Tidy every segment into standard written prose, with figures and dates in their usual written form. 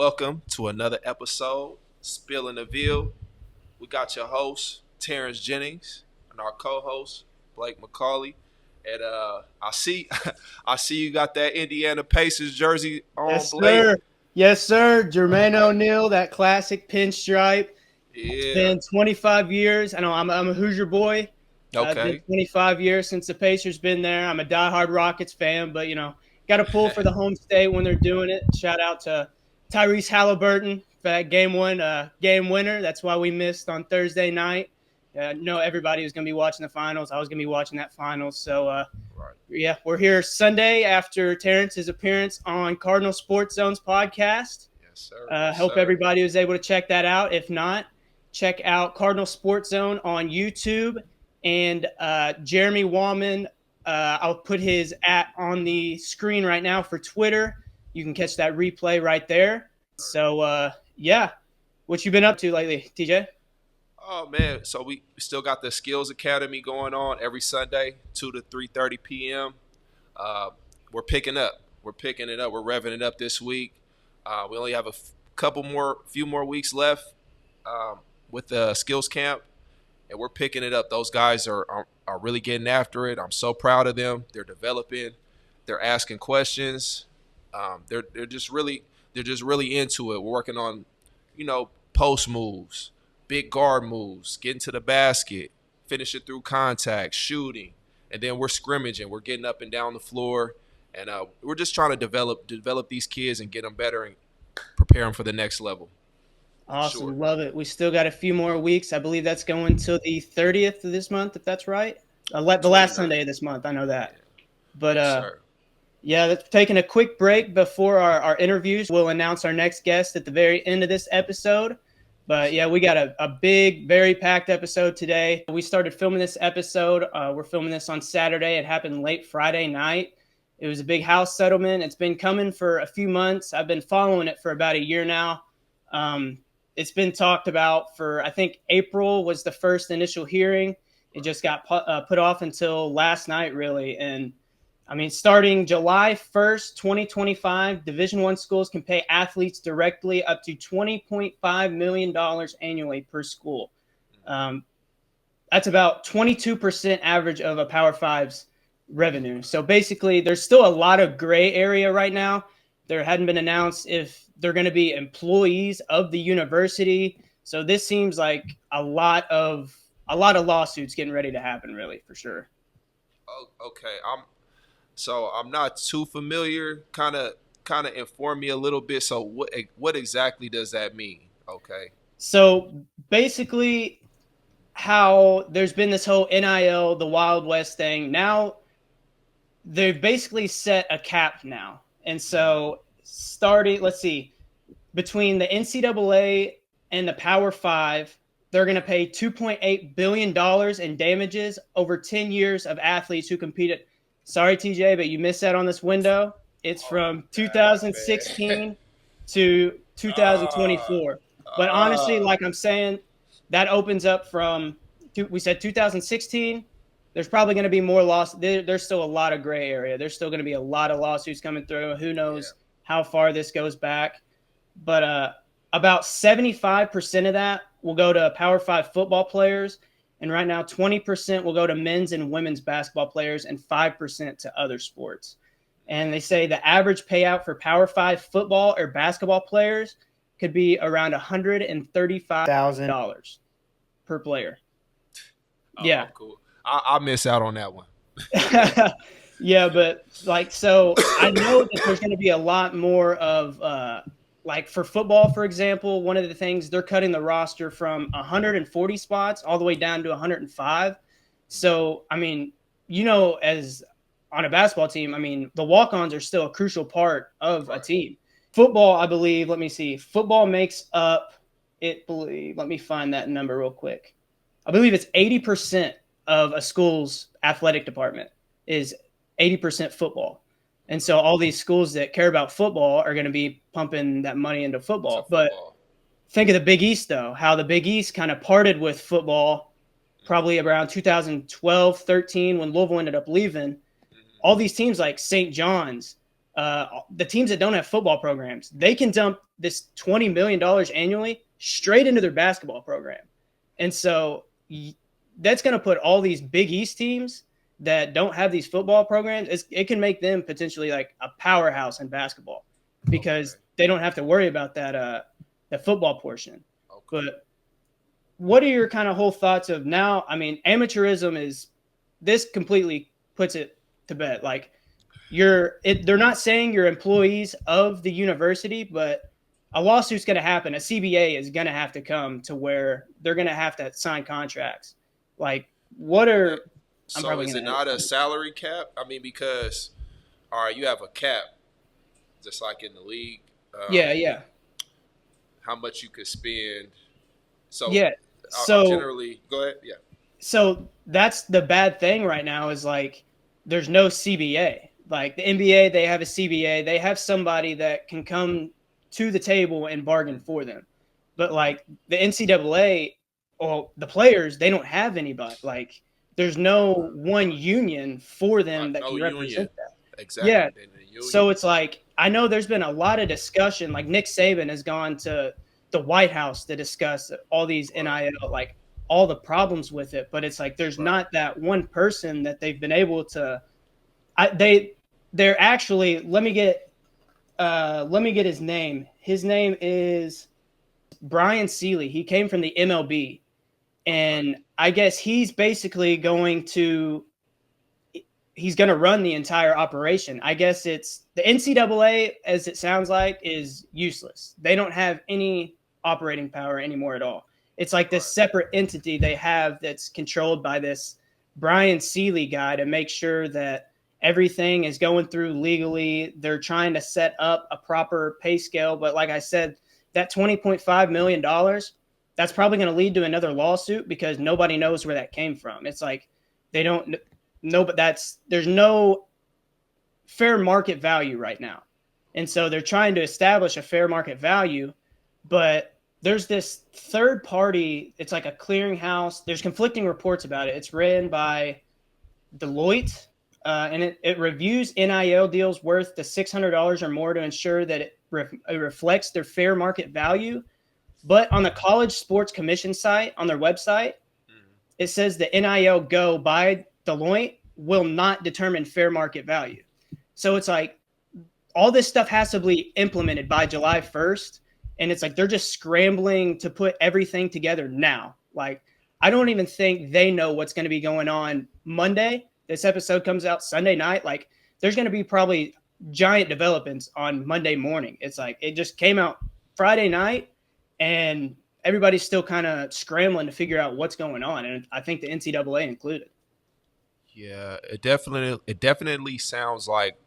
welcome to another episode, Spilling the Veal. We got your host, Terrence Jennings, and our co-host, Blake McCauley. And I see, I see you got that Indiana Pacers jersey on, Yes, Blake. sir. Yes, sir. Jermaine O'Neal, that classic pinstripe. It's Yeah. been 25 years. I know I'm a Hoosier boy. It's been Okay. 25 years since the Pacers been there. I'm a diehard Rockets fan, but got to pull for the home state when they're doing it. Shout out to Tyrese Halliburton for that game winner. That's why we missed on Thursday night. No, everybody was going to be watching the finals. I was going to be watching that finals. So, Right. yeah, we're here Sunday after Terrence's appearance on Cardinal Sports Zone's podcast. Yes, sir. Yes, Hope sir. everybody was able to check that out. If not, check out Cardinal Sports Zone on YouTube. And Jeremy Wallman, I'll put his on the screen right now for Twitter. You can catch that replay right there. So, yeah, what you been up to lately, TJ? Oh man, so we still got the Skills Academy going on every Sunday, 2 to 3:30 p.m. We're picking up. We're picking it up. We're revving it up this week. We only have a few more weeks left with the skills camp, and we're picking it up. Those guys are really getting after it. I'm so proud of them. They're developing. They're asking questions. They're just really into it. We're working on, post moves, big guard moves, getting to the basket, finishing through contact, shooting, and then we're scrimmaging. We're getting up and down the floor, and we're just trying to develop these kids and get them better and prepare them for the next level. Awesome. Sure. Love it. We still got a few more weeks. I believe that's going till the 30th of this month, if that's right. The last 29. Sunday of this month. I know that. But Yes, sir. yeah, that's taking a quick break before our interviews. We'll announce our next guest at the very end of this episode. But yeah, we got a big, very packed episode today. We started filming this episode. We're filming this on Saturday. It happened late Friday night. It was a big house settlement. It's been coming for a few months. I've been following it for about a year now. It's been talked about for, I think April was the first initial hearing. It just got put off until last night, really. And I mean, starting July 1st, 2025, Division I schools can pay athletes directly up to $20.5 million annually per school. That's about 22% average of a Power Five's revenue. So basically, there's still a lot of gray area right now. There hadn't been announced if they're going to be employees of the university. So this seems like a lot of lawsuits getting ready to happen, really, for sure. Oh, okay. I'm not too familiar. Kind of inform me a little bit. So what exactly does that mean? Okay. So basically, how there's been this whole NIL, the Wild West thing. Now they've basically set a cap now. And so let's see, between the NCAA and the Power Five, they're going to pay $2.8 billion in damages over 10 years of athletes who competed. Sorry, TJ, but you missed that on this window. It's from 2016 to 2024. But honestly, like I'm saying, that opens up we said 2016. There's probably going to be more lawsuits. There's still a lot of gray area. There's still going to be a lot of lawsuits coming through. Who knows how far this goes back. But about 75% of that will go to Power 5 football players. And right now, 20% will go to men's and women's basketball players and 5% to other sports. And they say the average payout for Power 5 football or basketball players could be around $135,000 per player. Oh, Yeah. cool. I miss out on that one. Yeah, but so I know that there's going to be a lot more of for football, for example, one of the things, they're cutting the roster from 140 spots all the way down to 105. So, I mean, as on a basketball team, I mean, the walk-ons are still a crucial part of a team. Football, I believe, let me see. Football makes up, let me find that number real quick. I believe it's 80% of a school's athletic department is 80% football. And so all these schools that care about football are going to be pumping that money into football. But think of the Big East, though, how the Big East kind of parted with football probably around 2012, 13, when Louisville ended up leaving. All these teams like St. John's, the teams that don't have football programs, they can dump this $20 million annually straight into their basketball program. And so that's going to put all these Big East teams that don't have these football programs, it can make them potentially like a powerhouse in basketball Okay. because they don't have to worry about the football portion. Okay. But what are your kind of whole thoughts of now? I mean, amateurism is this completely puts it to bed. Like they're not saying you're employees of the university, but a lawsuit's going to happen. A CBA is going to have to come to where they're going to have to sign contracts. Like, what Okay. are I'm So probably is going it to not a salary cap? I mean, because all right, you have a cap, just like in the league, um, yeah, yeah, how much you could spend. So yeah. I'm So generally go ahead. Yeah. so that's the bad thing right now is like there's no CBA. Like the NBA, they have a CBA. They have somebody that can come to the table and bargain for them. But like the NCAA or the players, they don't have anybody. Like there's no one union for them Right. that No can union. represent them. Exactly. Yeah. They need a union. So it's like I know there's been a lot of discussion. Like Nick Saban has gone to the White House to discuss all these Right. NIL, like all the problems with it. But it's like there's Right. not that one person that they've been able to. They're actually let me get his name. His name is Brian Seeley. He came from the MLB, Okay. and I guess he's going to run the entire operation. I guess it's the NCAA, as it sounds like, is useless. They don't have any operating power anymore at all. It's like this Right. separate entity they have that's controlled by this Brian Seeley guy to make sure that everything is going through legally. They're trying to set up a proper pay scale. But like I said, that $20.5 million, that's probably going to lead to another lawsuit because nobody knows where that came from. It's like they don't no, but there's no fair market value right now. And so they're trying to establish a fair market value, but there's this third party, it's like a clearinghouse. There's conflicting reports about it. It's ran by Deloitte, and it reviews NIL deals worth the $600 or more to ensure that it reflects their fair market value. But on the College Sports Commission site, on their website, Mhm. it says the NIL Go by Deloitte will not determine fair market value. So it's like all this stuff has to be implemented by July 1st. And it's like they're just scrambling to put everything together now. Like, I don't even think they know what's going to be going on Monday. This episode comes out Sunday night. Like, there's going to be probably giant developments on Monday morning. It's like it just came out Friday night, and everybody's still kind of scrambling to figure out what's going on. And I think the NCAA included. Yeah. It definitely sounds like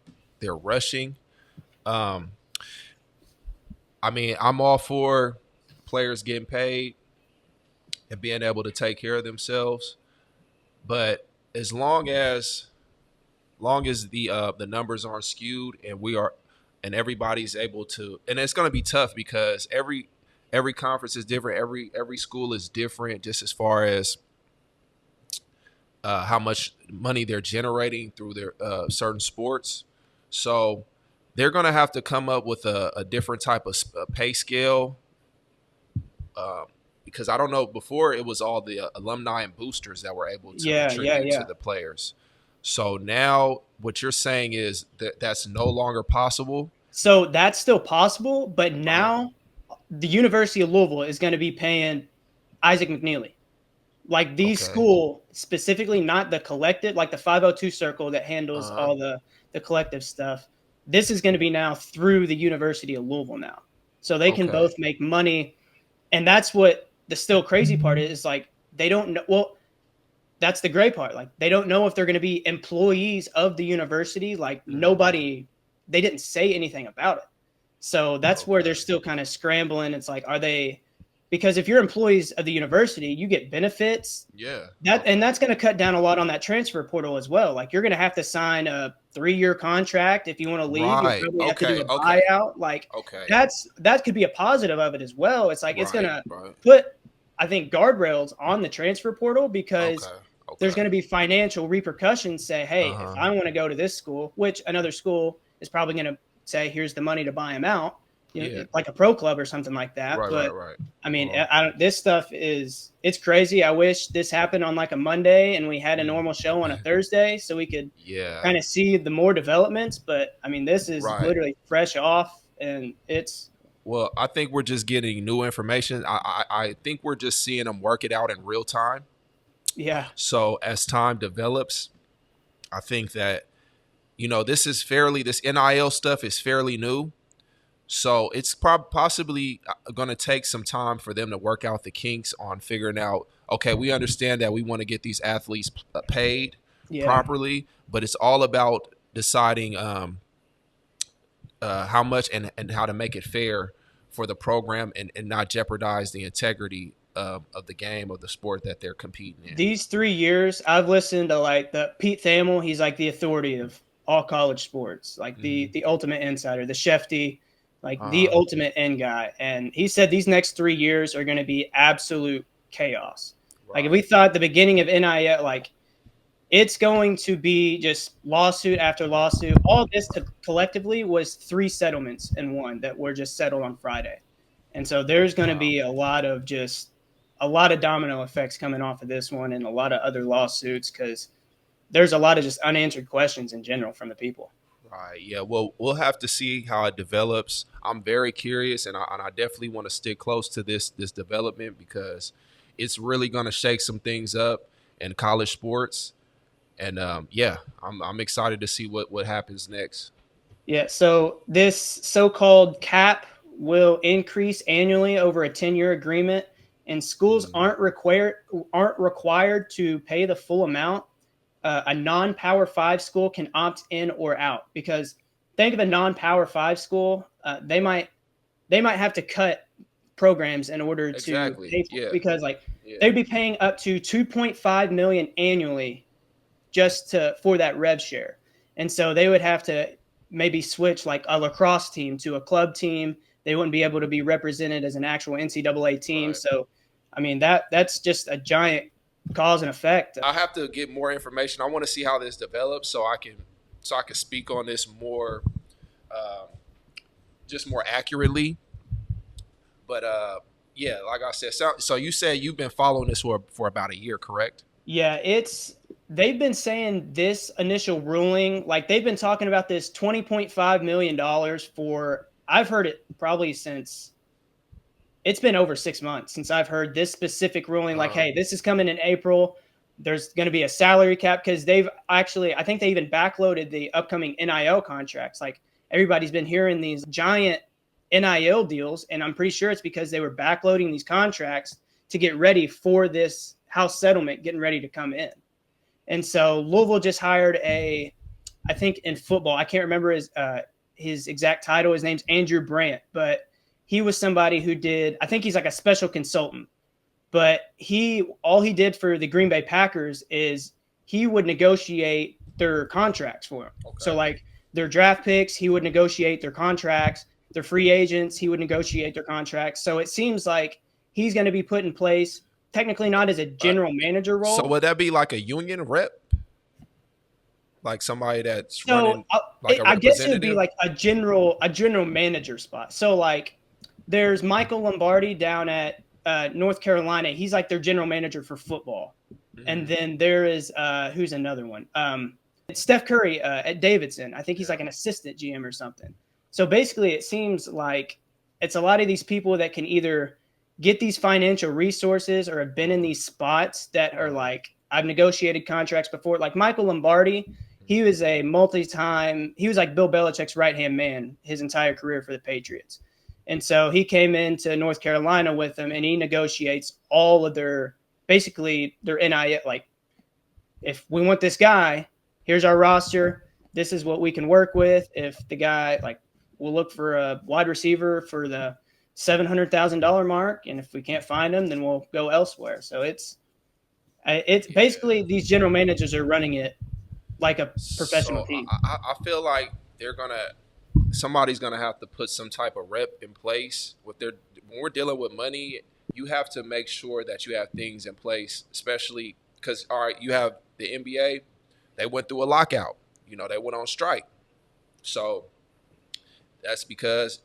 they're rushing. Um. I mean, I'm all for players getting paid and being able to take care of themselves, but as long as the numbers aren't skewed and we are and everybody's able to, and it's going to be tough because every conference is different, every school is different just as far as how much money they're generating through their certain sports. So they're going to have to come up with a different type of pay scale, um, because I don't know, before it was all the alumni and boosters that were able to Yeah, yeah, contribute to yeah. the players. So now what you're saying is that that's no longer possible. So that's still possible, but Uh huh. now the University of Louisville is going to be paying Isaac McNeely. Like the Okay. school specifically, not the collective, like the 502 circle that Uh handles huh. all the collective stuff. This is going to be now through the University of Louisville now. So they can Okay. both make money. And that's what the still crazy part is like they don't know. Well, that's the great part. Like they don't know if they're going to be employees of the university. Like Mm, nobody, they didn't say anything about it. So that's where they're okay. still kind of scrambling. It's like, are they? Because if you're employees of the university, you get benefits. Yeah. And Okay. that's going to cut down a lot on that transfer portal as well. Like you're going to have to sign a 3-year contract if you want to leave. You'll Right. probably have to do Okay. a Okay. buyout. Like Okay. that could be a positive of it as well. It's like it's going Right. to Right. put, I think, guardrails on the transfer portal because Okay. there's Okay. going to be financial repercussions. Say, Uh hey, if huh. I want to go to this school, which another school is probably going to say, "Here's the money to buy him out," Yeah. like a pro club or something like that. Right. Right. But Right. I mean, Well. I don't. This stuff is it's crazy. I wish this happened on like a Monday and we had a Mm, normal show on a Thursday so we could yeah. kind of see the more developments. But I mean, this is Right. literally fresh off, and it's Well, I think we're just getting new information. I think we're just seeing them work it out in real time. yeah. So as time develops, I think that this NIL stuff is fairly new. So it's possibly going to take some time for them to work out the kinks on figuring out. Okay, we understand that we want to get these athletes paid Yeah. properly, but it's all about deciding how much and how to make it fair for the program and not jeopardize the integrity of the game of the sport that they're competing in. These 3 years, I've listened to like the Pete Thamel. He's like the authority of all college sports, like Mm-hmm. the ultimate insider, the Shefty, like the Uh-huh. ultimate end guy. And he said these next 3 years are going to be absolute chaos. Like if we Right. thought the beginning of NIL, like it's going to be just lawsuit after lawsuit. All this collectively was 3 settlements in one that were just settled on Friday. And so there's going to Wow. be a lot of domino effects coming off of this one and a lot of other lawsuits because there's a lot of just unanswered questions in general from the people. Right. Yeah. Well, we'll have to see how it develops. I'm very curious, and I definitely want to stick close to this development because it's really going to shake some things up in college sports. And yeah, I'm excited to see what happens next. Yeah, so this so-called cap will increase annually over a 10-year agreement, and schools Mm, aren't required to pay the full amount. A non-Power Five school can opt in or out because think of a non-Power Five school, they might have to cut programs in order to exactly. pay for it Yeah. because like Yeah. they'd be paying up to 2.5 million annually just to for that rev share. And so they would have to maybe switch like a lacrosse team to a club team. They wouldn't be able to be represented as an actual NCAA team. Right. So, I mean that's just a giant cause and effect. I have to get more information. I want to see how this develops so I can speak on this more, um, just more accurately. But yeah, like I said, so you said you've been following this for about a year, correct? Yeah, it's they've been saying this initial ruling, like they've been talking about this $20.5 million for I've heard it probably since it's been over 6 months since I've heard this specific ruling. Like, Uh, hey, this is coming in April. There's going to be a salary cap because they've actually, I think they even backloaded the upcoming NIL contracts. Like, everybody's been hearing these giant NIL deals, and I'm pretty sure it's because they were backloading these contracts to get ready for this House settlement getting ready to come in. And so Louisville just hired I think in football, I can't remember his exact title. His name's Andrew Brandt, but he was somebody who did, I think he's like a special consultant, but all he did for the Green Bay Packers is he would negotiate their contracts for them. So okay. like their draft picks, he would negotiate their contracts, their free agents, he would negotiate their contracts. So it seems like he's going to be put in place, technically not as a Uh, general manager so role. would that be like a union rep, like somebody that's So running like a I guess it would be representative? like a general manager spot. So like there's Michael Lombardi down at North Carolina. He's like their general manager for football. And Mm-hmm. then there is who's another one? It's Steph Curry at Davidson. I think he's Yeah. like an assistant GM or something. So basically, it seems like it's a lot of these people that can either get these financial resources or have been in these spots that are Uh-huh. like I've negotiated contracts before. Like Michael Lombardi, he was a multi-time. He was like Bill Belichick's right-hand man his entire career for the Patriots. And so he came into North Carolina with them, and he negotiates all of their basically their NIL. Like, if we want this guy, here's our roster. This is what we can work with. If the guy like, we'll look for a wide receiver for the $700,000 mark, and if we can't find him, then we'll go elsewhere. So it's basically Yeah. these general managers are running it like a professional So team. I feel like somebody's gonna have to put some type of rep in place with their when we're dealing with money. You have to make sure that you have things in place, especially because all right, you have the NBA. They went through a lockout. They went on strike. So that's because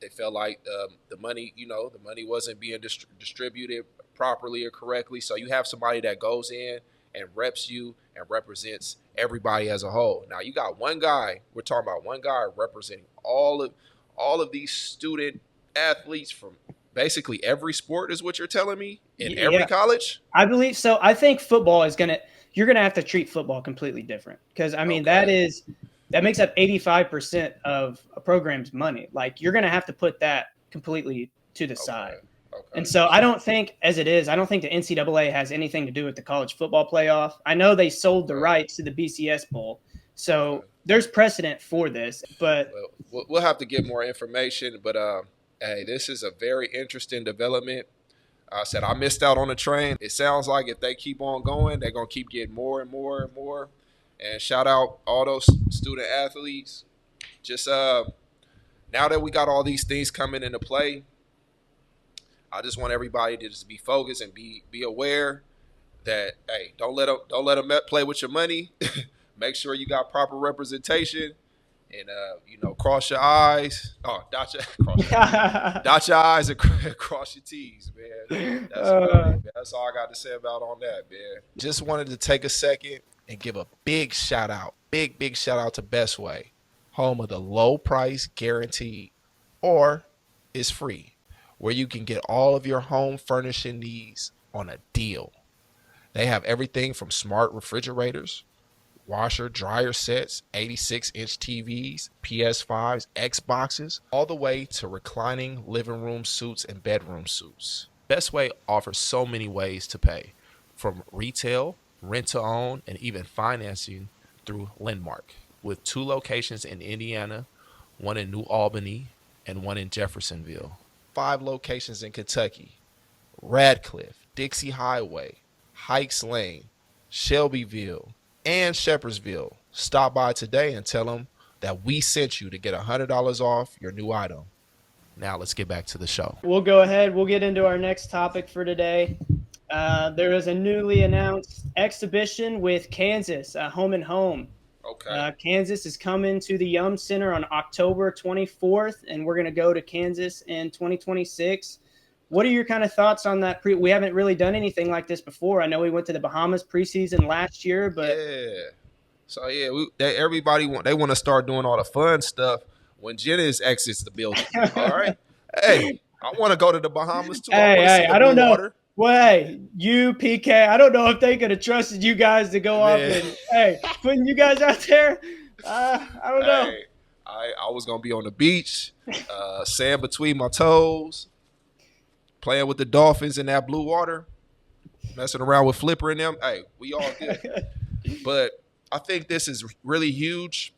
they felt like the money the money wasn't being distributed properly or correctly. So you have somebody that goes in and reps you and represents everybody as a whole. Now you got one guy. We're talking about one guy representing all of these student athletes from basically every sport, is what you're telling me, in every Yeah, college. I believe so. I think football is gonna. You're gonna have to treat football completely different because I mean Okay. that makes up 85% of a program's money. Like you're gonna have to put that completely to the side. Okay. And Okay. so I don't think, as it is, I don't think the NCAA has anything to do with the college football playoff. I know they sold the Okay. rights to the BCS Bowl, so Okay. there's precedent for this. But Well, we'll have to get more information, but hey, this is a very interesting development. I said I missed out on the train. It sounds like if they keep on going, they're gonna keep getting more and more and more. And shout out all those student athletes. Just now that we got all these things coming into play, I just want everybody to just be focused and be aware that hey, don't let them play with your money. Make sure you got proper representation, and cross your eyes. Oh, dot your eyes and cross your T's, man. That's about uh, it, man. That's all I got to say about on that, man. Just wanted to take a second and give a big shout out, big shout out to Best Way, home of the low price guaranteed, or is free, where you can get all of your home furnishing needs on a deal. They have everything from smart refrigerators, washer dryer sets, 86-inch TVs, PS5s, Xboxes, all the way to reclining living room suites and bedroom suites. Best Way offers so many ways to pay, from retail, rent to own, and even financing through Lendmark, with 2 locations in Indiana, one in New Albany, and one in Jeffersonville. 5 locations in Kentucky: Radcliffe, Dixie Highway, Hikes Lane, Shelbyville, and Shepherdsville. Stop by today and tell them that we sent you to get $100 off your new item. Now let's get back to the show. we'll go ahead. We'll get into our next topic for today. There is a newly announced exhibition with Kansas, home and home. Okay. Kansas is coming to the Yum Center on October 24th, and we're going to go to Kansas in 2026. What are your kind of thoughts on that? We haven't really done anything like this before. I know we went to the Bahamas preseason last year, but Yeah. So yeah, everybody want to start doing all the fun stuff when Jennings exits the building. All right. Hey, I want to go to the Bahamas too. I want to see the I don't blue know. water. Well, hey, you PK, I don't know if they could have trusted you guys to go up Man. and putting you guys out there. I don't know. Hey, I was gonna be on the beach, sand between my toes, playing with the dolphins in that blue water, messing around with Flipper and them. Hey, we all good. But I think this is really huge,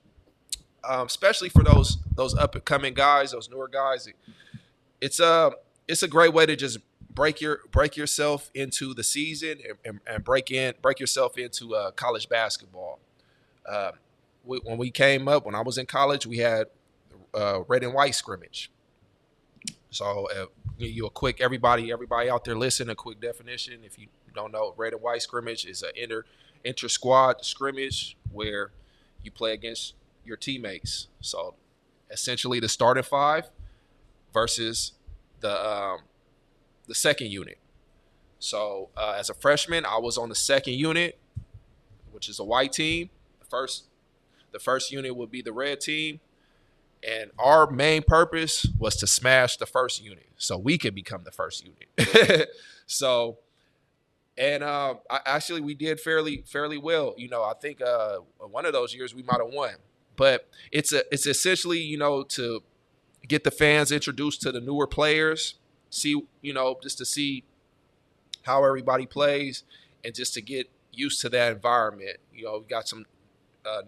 especially for those up and coming guys, those newer guys. It's a great way to just break yourself into the season and break yourself into college basketball. Uh, when we came up, when I was in college, we had red and white scrimmage. So you a quick everybody out there listen, a quick definition. If you don't know, red and white scrimmage is an inter squad scrimmage where you play against your teammates. So essentially, the starting five versus the second unit. So as a freshman, I was on the second unit, which is a white team. The first unit would be the red team, and our main purpose was to smash the first unit so we could become the first unit. So, and actually we did fairly well. I think one of those years we might have won. But it's essentially to get the fans introduced to the newer players, see just to see how everybody plays, and just to get used to that environment. We got some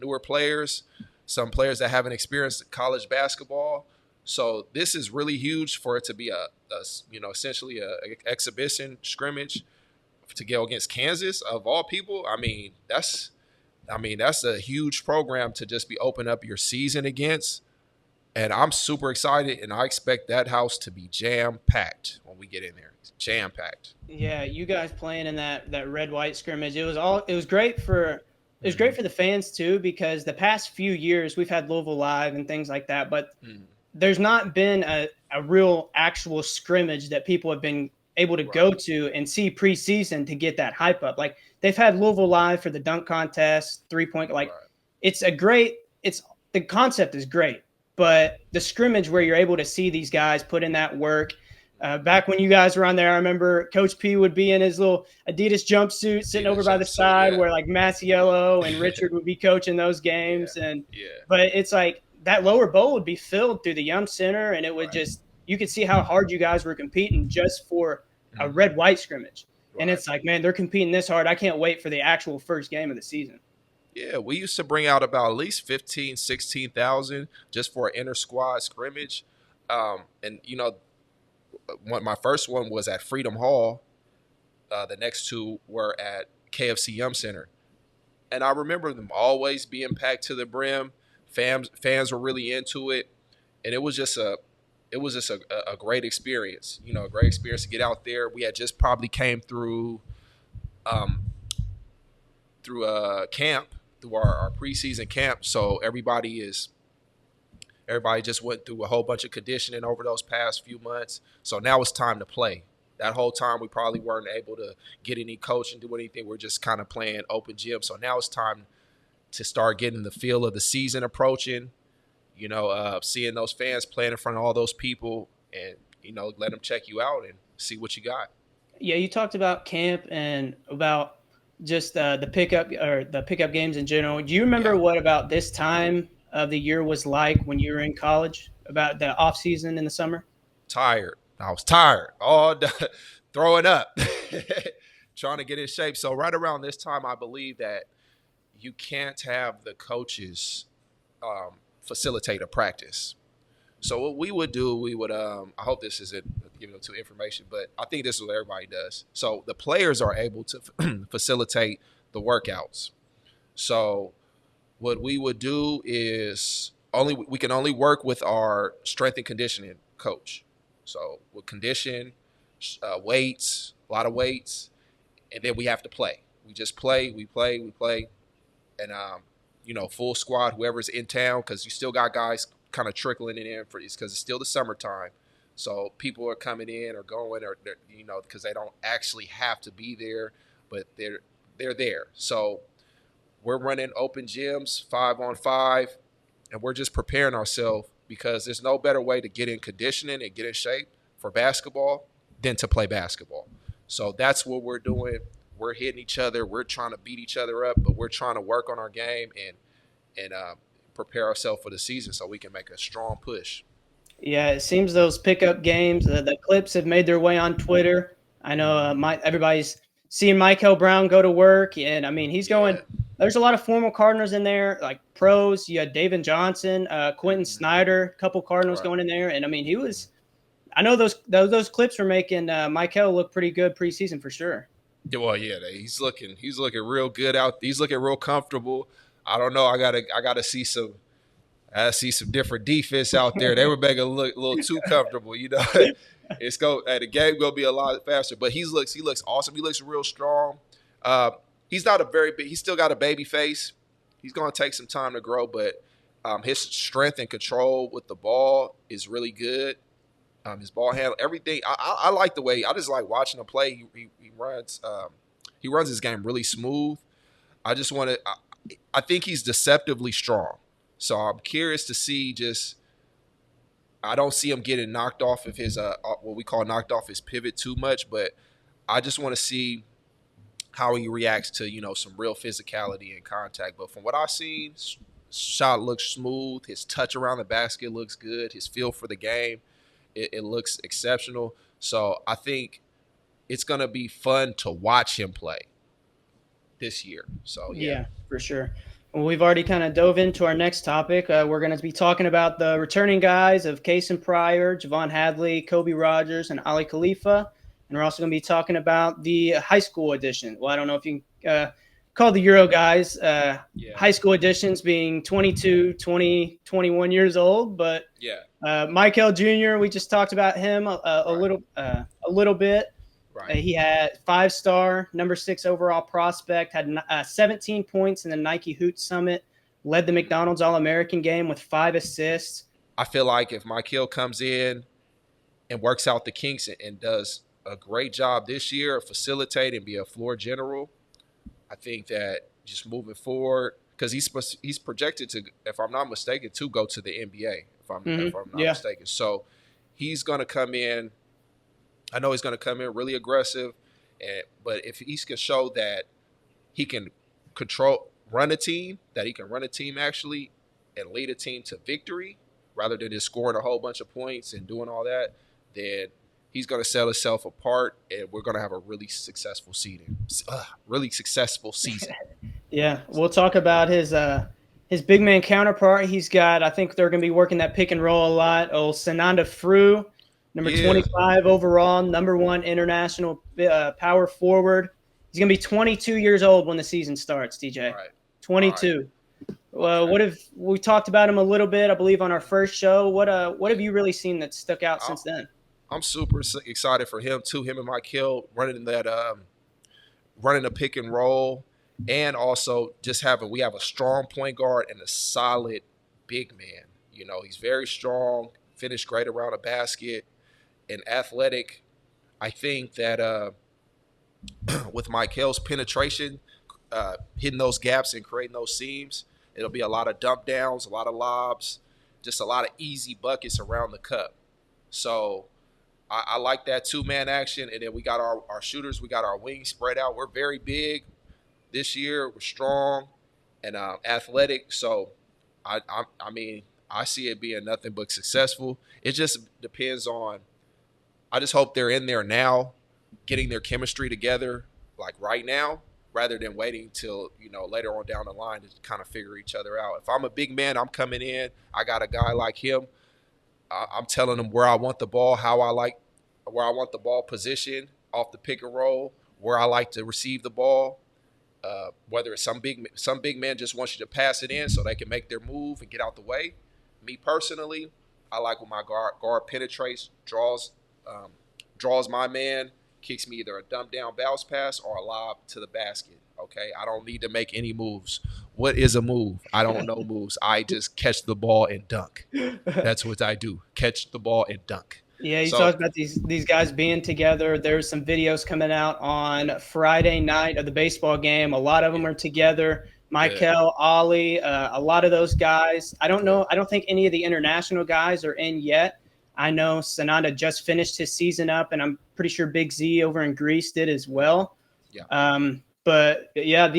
newer players, some players that haven't experienced college basketball. So this is really huge for it to be essentially a exhibition scrimmage to go against Kansas of all people. That's a huge program to just be open up your season against. And I'm super excited, and I expect that house to be jam packed when we get in there. Jam packed. Yeah, you guys playing in that red white scrimmage. It was great for it was great for the fans too, because the past few years we've had Louisville Live and things like that, but Mm-hmm. there's not been a real actual scrimmage that people have been able to go Right. to and see preseason to get that hype up. Like they've had Louisville Live for the dunk contest, 3 point. Like Right. it's a great. It's the concept is great, but the scrimmage where you're able to see these guys put in that work. Back when you guys were on there, I remember Coach P would be in his little Adidas jumpsuit sitting over Adidas by the jumpsuit. side Yeah. where like Masiello and Richard would be coaching those Yeah. games. And Yeah. but it's like that lower bowl would be filled through the Yum Center, and it would Right. just you could see how hard you guys were competing just for a Mm-hmm. red white scrimmage. And Right. it's like, man, they're competing this hard. I can't wait for the actual first game of the season. Yeah, we used to bring out about at least 15, 16,000 just for an inter squad scrimmage. And, my first one was at Freedom Hall. The next two were at KFC Yum Center. And I remember them always being packed to the brim. Fans were really into it. And it was just a great experience, a great experience to get out there. We had just probably came um, through camp, through our preseason camp. So everybody just went through a whole bunch of conditioning over those past few months. So now it's time to play. That whole time we probably weren't able to get any coach and do anything. We're just kind of playing open gym. So now it's time to start getting the feel of the season approaching. Seeing those fans playing in front of all those people, and let them check you out and see what you got. Yeah, you talked about camp and about just the pickup games in general. Do you Yeah, remember what about this time of the year was like when you were in college? About the off season in the summer? tired. I was tired. All throwing up, trying to get in shape. So right around this time, I believe that you can't have the coaches facilitate a practice. So what we would do, I hope this isn't giving them too information, but I think this is what everybody does. So the players are able to facilitate the workouts. So what we would do is we can only work with our strength and conditioning coach. So with condition, weights, a lot of weights, and then we have to play. We just play, we play, and full squad, whoever's in town, because you still got guys kind of trickling it in for these because it's still the summertime. So people are coming in or going, or because they don't actually have to be there, but they're there. So we're running open gyms, 5-on-5, and we're just preparing ourselves because there's no better way to get in conditioning and get in shape for basketball than to play basketball. So that's what we're doing. We're hitting each other. We're trying to beat each other up, but we're trying to work on our game and prepare ourselves for the season so we can make a strong push. Yeah, it seems those pickup games, the clips have made their way on Twitter. I know everybody's seeing Michael Brown go to work, and I mean he's going. Yeah. There's a lot of former Cardinals in there, like pros. You had David Johnson, Quentin Snyder, a couple Cardinals Right. going in there, and I mean he was. I know those clips were making Michael look pretty good preseason for sure. Yeah, well, yeah, he's looking real good out. He's looking real comfortable. I don't know. I gotta see some. I see some different defense out there. They were making it look a little too comfortable. The game gonna be a lot faster. But he looks awesome. He looks real strong. He's not a very big. He's still got a baby face. He's gonna take some time to grow, but his strength and control with the ball is really good. His ball handle, everything. I like the way. I just like watching him play. He runs. He runs his game really smooth. I just want to. I think he's deceptively strong. So I'm curious to see. Just I don't see him getting knocked off of his what we call knocked off his pivot too much, but I just want to see how he reacts to some real physicality and contact. But from what I've seen, shot looks smooth. His touch around the basket looks good. His feel for the game, it looks exceptional. So I think it's gonna be fun to watch him play this year. So yeah, Yeah, for sure. Well, we've already kind of dove into our next topic. We're going to be talking about the returning guys of Cason Pryor, Javon Hadley, Kobe Rogers, and Ali Khalifa. And we're also going to be talking about the high school edition. Well, I don't know if you can call the Euro guys yeah, high school editions being 22, 20, 21 years old. But yeah. Michael Jr., we just talked about him a Right. little bit. Right. He had 5-star, number 6 overall prospect, had 17 points in the Nike Hoot Summit, led the Mm. McDonald's All American game with 5 assists. I feel like if Michael comes in and works out the kinks and does a great job this year of facilitating, be a floor general, I think that just moving forward, because he's projected to, if I'm not mistaken, to go to the NBA. If I'm not Yeah. mistaken, so he's going to come in. I know he's going to come in really aggressive, but if he can show that he can run a team, that he can run a team actually, and lead a team to victory, rather than just scoring a whole bunch of points and doing all that, then he's going to set himself apart, and we're going to have a really successful season. Yeah, we'll talk about his big man counterpart. He's got, I think they're going to be working that pick and roll a lot. Oh, Sananda Fru, number Yeah. 25 overall, number 1 international power forward. He's going to be 22 years old when the season starts, DJ. Right. All right. 22. Okay. What have we talked about him a little bit, I believe, on our first show? What have you really seen that stuck out I, since then? I'm super excited for him too. Him and Mike Hill running a pick and roll, and also just we have a strong point guard and a solid big man. You know, he's very strong, finished great around a basket, and athletic. I think that with Mike Hill's penetration, hitting those gaps and creating those seams, it'll be a lot of dump downs, a lot of lobs, just a lot of easy buckets around the cup. So I like that 2-man action. And then we got our shooters. We got our wings spread out. We're very big this year. We're strong and athletic. So, I mean, I see it being nothing but successful. It just depends on – I just hope they're in there now, getting their chemistry together, like right now, rather than waiting till, later on down the line to kind of figure each other out. If I'm a big man, I'm coming in. I got a guy like him. I'm telling them where I want the ball, where I want the ball positioned off the pick and roll, where I like to receive the ball. Whether it's some big man just wants you to pass it in so they can make their move and get out the way. Me personally, I like when my guard penetrates, draws my man, kicks me either a dump down bounce pass or a lob to the basket. Okay, I don't need to make any moves. What is a move? I don't know moves. I just catch the ball and dunk. That's what I do. Catch the ball and dunk. Yeah, you So talked about these guys being together. There's some videos coming out on Friday night of the baseball game. A lot of them yeah, are together. good, Michael, Ollie, a lot of those guys. I don't good. know. I don't think any of the international guys are in yet. I know Sananda just finished his season up, and I'm pretty sure Big Z over in Greece did as well. Yeah, But yeah,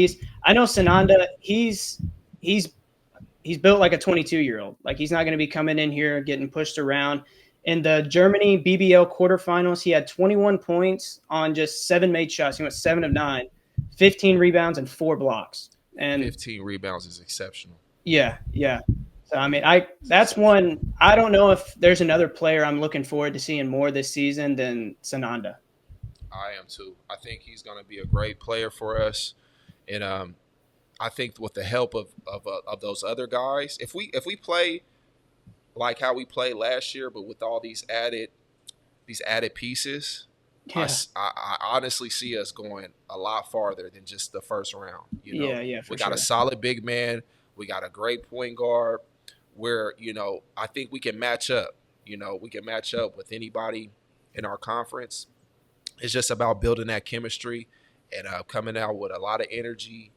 I know Sananda. He's built like a 22-year-old. Like he's not going to be coming in here getting pushed around. In the Germany BBL quarterfinals, he had 21 points on just 7 made shots. He went 7 of 9, 15 rebounds and 4 blocks. And 15 rebounds is exceptional. yeah, yeah. So I mean, It's that's exceptional. one. I don't know if there's another player I'm looking forward to seeing more this season than Sananda. I am too. I think he's going to be a great player for us, and I think with the help of those other guys, if we play like how we played last year, but with all these added pieces, Yeah, I honestly see us going a lot farther than just the first round. yeah, yeah, We for got a sure. solid big man. We got a great point guard. Where I think we can match up. We can match up with anybody in our conference. It's just about building that chemistry and coming out with a lot of energy.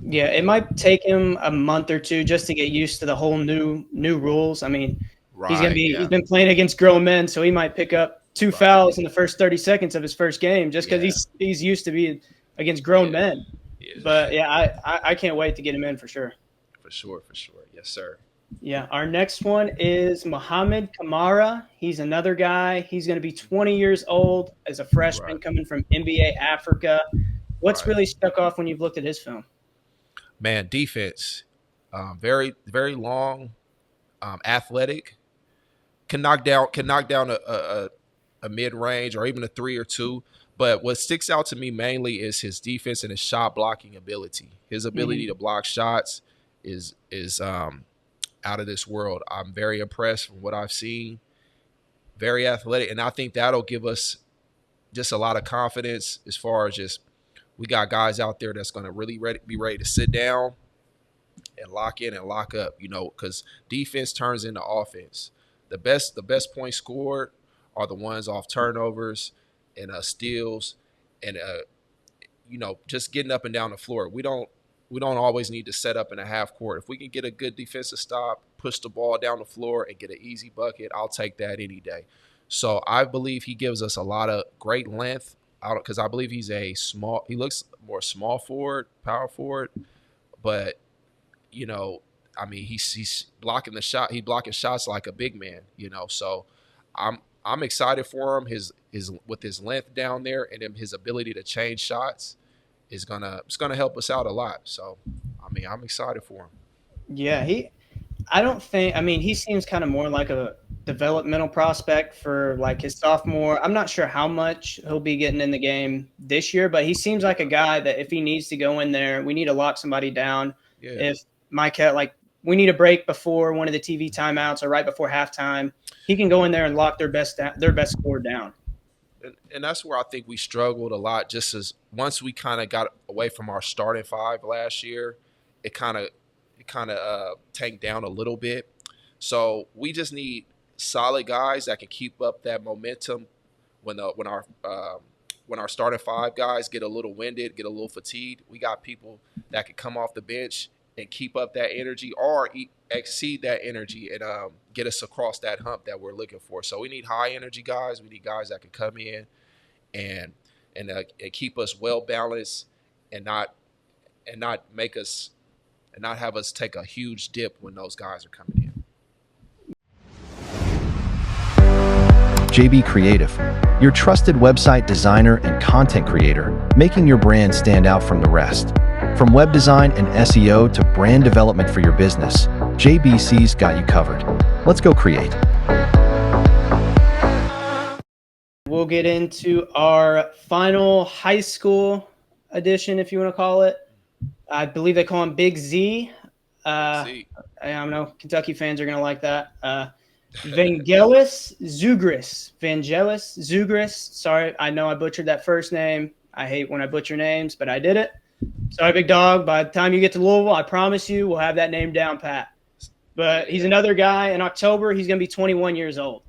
Yeah, it And might take him a month or two just to get used to the whole new rules. I mean, right, he's yeah, been playing against grown men, so he might pick up 2 right, fouls in the first 30 seconds of his first game just because yeah, he's used to being against grown yeah, men. yeah, But yeah, I can't wait to get him in for sure. for sure, for sure. Yes, sir. Yeah, our next one is Mohamed Kamara. He's another guy. He's going to be 20 years old as a freshman Right, coming from NBA Africa. What's right. really stuck off when you've looked at his film? Man, defense, very, very long, athletic. Can knock down a mid range or even a 3 or 2. But what sticks out to me mainly is his defense and his shot blocking ability. His ability Mm-hmm. to block shots is out of this world. I'm very impressed from what I've seen. Very athletic, and I think that'll give us just a lot of confidence as far as just we got guys out there that's going to really be ready to sit down and lock in and lock up, because defense turns into offense. The best points scored are the ones off turnovers and steals and just getting up and down the floor. We don't always need to set up in a half court. If we can get a good defensive stop, push the ball down the floor and get an easy bucket, I'll take that any day. So I believe he gives us a lot of great length out because I believe he looks more small forward, power forward, but you know, I mean, he's blocking the shot. He's blocking shots like a big man. So I'm excited for him. His with his length down there and his ability to change shots it's gonna help us out a lot. So, I mean, I'm excited for him. Yeah, I don't think. I mean, he seems kind of more like a developmental prospect for like his sophomore. I'm not sure how much he'll be getting in the game this year, but he seems like a guy that if he needs to go in there, we need to lock somebody down. Yeah. If like we need a break before one of the TV timeouts or right before halftime, he can go in there and lock their best score down. And that's where I think we struggled a lot. Just as once we kind of got away from our starting five last year, it kind of tanked down a little bit. So we just need solid guys that can keep up that momentum when our starting five guys get a little winded, get a little fatigued. We got people that can come off the bench and keep up that energy or exceed that energy and get us across that hump that we're looking for. So we need high energy guys. We need guys that can come in and and keep us well balanced and not make us and not have us take a huge dip when those guys are coming in. JB Creative, your trusted website designer and content creator, making your brand stand out from the rest. From web design and SEO to brand development for your business, JBC's got you covered. Let's go create. We'll get into our final high school edition, if you want to call it. I believe they call him Big Z. I don't know. Kentucky fans are going to like that. Vangelis Zugris. Sorry, I know I butchered that first name. I hate when I butcher names, but I did it. Sorry, big dog. By the time you get to Louisville, I promise you we'll have that name down pat. But he's another guy. In October, he's going to be 21 years old.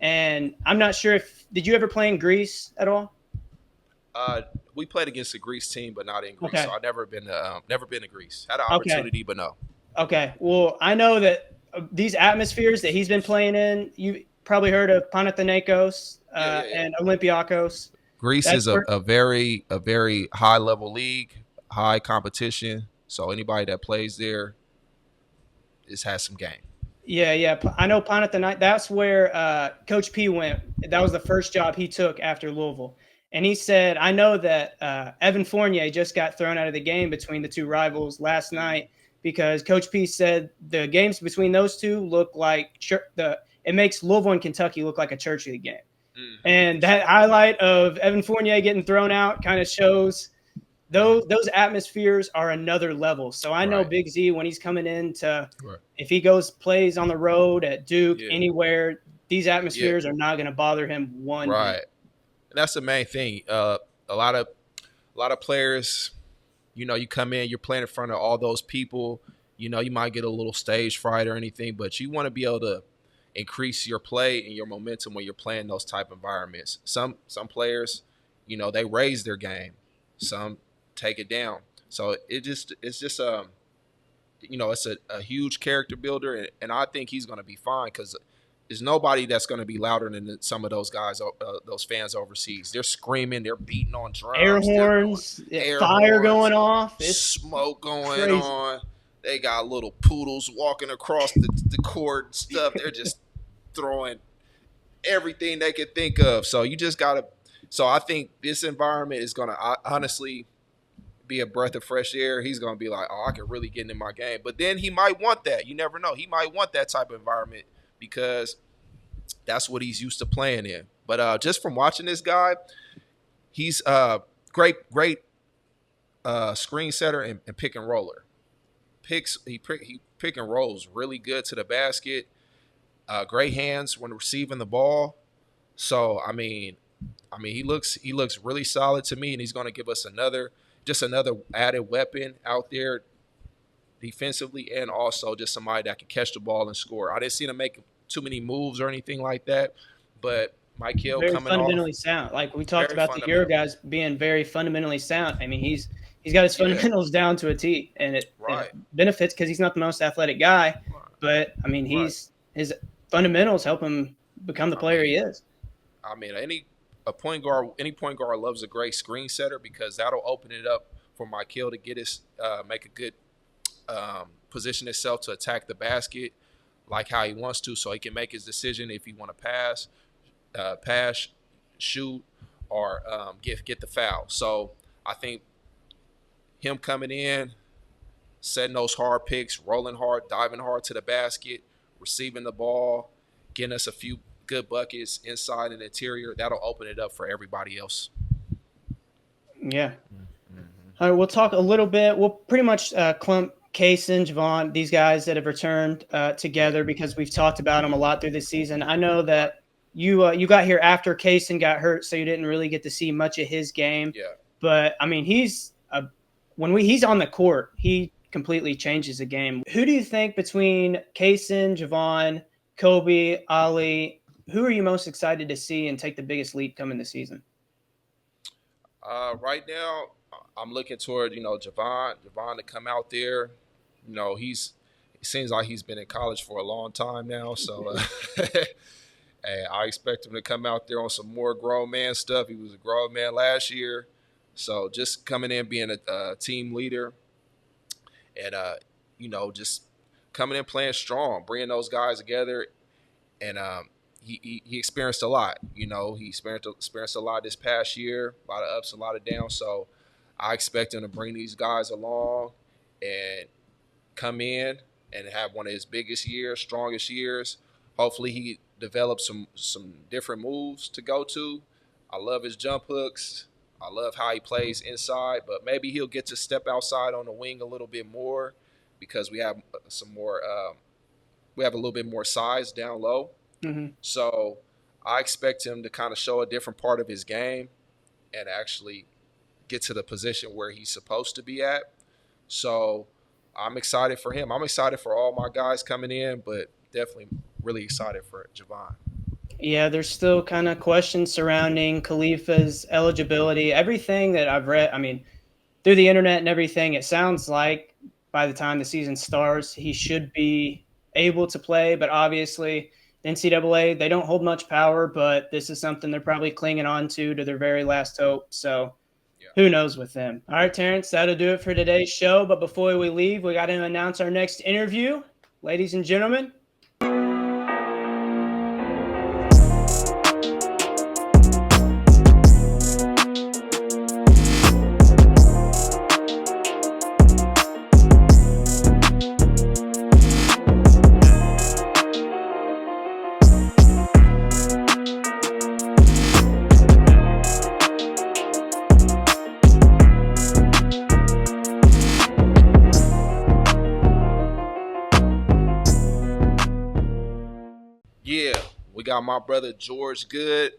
And I'm not sure did you ever play in Greece at all? We played against a Greece team, but not in Greece. Okay. So I've never been to Greece. Had an opportunity, but no. Okay. Well, I know that these atmospheres that he's been playing in, you probably heard of Panathinaikos and Olympiakos. Greece is a very high level league, high competition. So anybody that plays there has some game. Yeah. I know Panathinaikos. That's where Coach P went. That was the first job he took after Louisville. And he said, I know that Evan Fournier just got thrown out of the game between the two rivals last night because Coach P said the games between those two look like it makes Louisville and Kentucky look like a church league game. Mm-hmm. And that highlight of Evan Fournier getting thrown out kind of shows those atmospheres are another level. So I know Big Z, when he's coming in if he plays on the road at Duke, anywhere, these atmospheres are not going to bother him one bit. Right. And that's the main thing. A lot of players, you come in, you're playing in front of all those people. You might get a little stage fright or anything, but you want to be able to increase your play and your momentum when you're playing those type of environments. Some players, they raise their game. Some take it down. So it's just it's a huge character builder, and I think he's going to be fine because there's nobody that's going to be louder than some of those guys, those fans overseas. They're screaming, they're beating on drums, air horns, fire going off, it's smoke going on. They got little poodles walking across the court and stuff. They're just throwing everything they could think of. So you just got to. So I think this environment is going to honestly be a breath of fresh air. He's going to be like, oh, I can really get in my game. But then he might want that. You never know. He might want that type of environment because that's what he's used to playing in. But just from watching this guy, he's great screen setter and pick and roller. He pick and rolls really good to the basket. Great hands when receiving the ball. So I mean, I mean, he looks really solid to me, and he's going to give us another added weapon out there defensively, and also just somebody that can catch the ball and score. I didn't see him make too many moves or anything like that, but Mike Hill Very coming off fundamentally sound. Like we talked very about the Euro fundamental. guys being very fundamentally sound. I mean, he's got his Yeah, fundamentals down to a T, and it right, benefits because he's not the most athletic guy, but I mean, right. his fundamentals help him become the I player he mean, is. any point guard loves a great screen setter because that'll open it up for Mike Hill to get his make a good position himself to attack the basket like how he wants to, so he can make his decision if he want to pass, shoot, or get the foul. So I think him coming in, setting those hard picks, rolling hard, diving hard to the basket, receiving the ball, getting us a few good buckets inside and interior, that'll open it up for everybody else. Yeah. All right, we'll talk a little bit. We'll pretty much clump Case and Javon, these guys that have returned Yeah, together because we've talked about them a lot through this season. I know right. that you got here after Kaysen got hurt, so you didn't really get to see much of his game. Yeah. But I mean, he's on the court, he completely changes the game. Who do you think between Kaysen, Javon, Kobe, Ali? Who are you most excited to see and take the biggest leap coming this season? Right now, I'm looking toward Javon to come out there. It seems like he's been in college for a long time now, so hey, I expect him to come out there on some more grown man stuff. He was a grown man last year, so just coming in being a team leader and just coming in playing strong, bringing those guys together, and he experienced a lot. He experienced a lot this past year, a lot of ups, a lot of downs. So I expect him to bring these guys along and come in and have one of his biggest years, strongest years. Hopefully, he develops some different moves to go to. I love his jump hooks. I love how he plays inside, but maybe he'll get to step outside on the wing a little bit more because we have some more. We have a little bit more size down low. Mm-hmm. So I expect him to kind of show a different part of his game and actually get to the position where he's supposed to be at. So I'm excited for him. I'm excited for all my guys coming in, but definitely really excited for Javon. Yeah, there's still kind of questions surrounding Khalifa's eligibility. Everything that I've read, I mean, through the internet and everything, it sounds like by the time the season starts, he should be able to play. But obviously, the NCAA, they don't hold much power, but this is something they're probably clinging on to their very last hope. So Yeah. who knows with them. All right, Terrence, that'll do it for today's show. But before we leave, we got to announce our next interview. Ladies and gentlemen, Yeah, we got my brother George Good.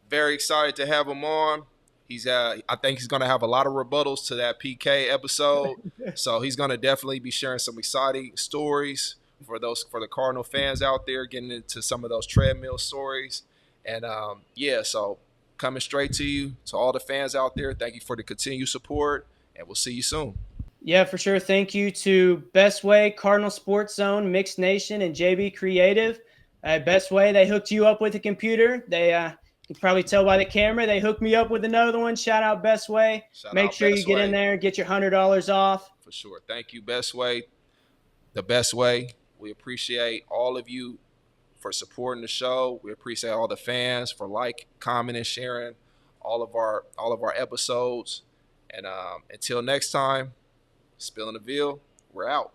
Very excited to have him on. I think he's gonna have a lot of rebuttals to that PK episode. So he's gonna definitely be sharing some exciting stories for the Cardinal fans out there, getting into some of those treadmill stories. And yeah, so coming straight to you, to all the fans out there, thank you for the continued support, and we'll see you soon. yeah, for sure. Thank you to Best Way, Cardinal Sports Zone, Mixed Nation, and JB Creative. Best Way, they hooked you up with a computer. They you can probably tell by the camera. They hooked me up with another one. Shout out Best Way. Shout Make out sure you Best get in Way there, get your $100 off. for sure. Thank you, Best Way, the Best Way. We appreciate all of you for supporting the show. We appreciate all the fans for commenting, sharing all of our episodes. And until next time, spilling the veal. We're out.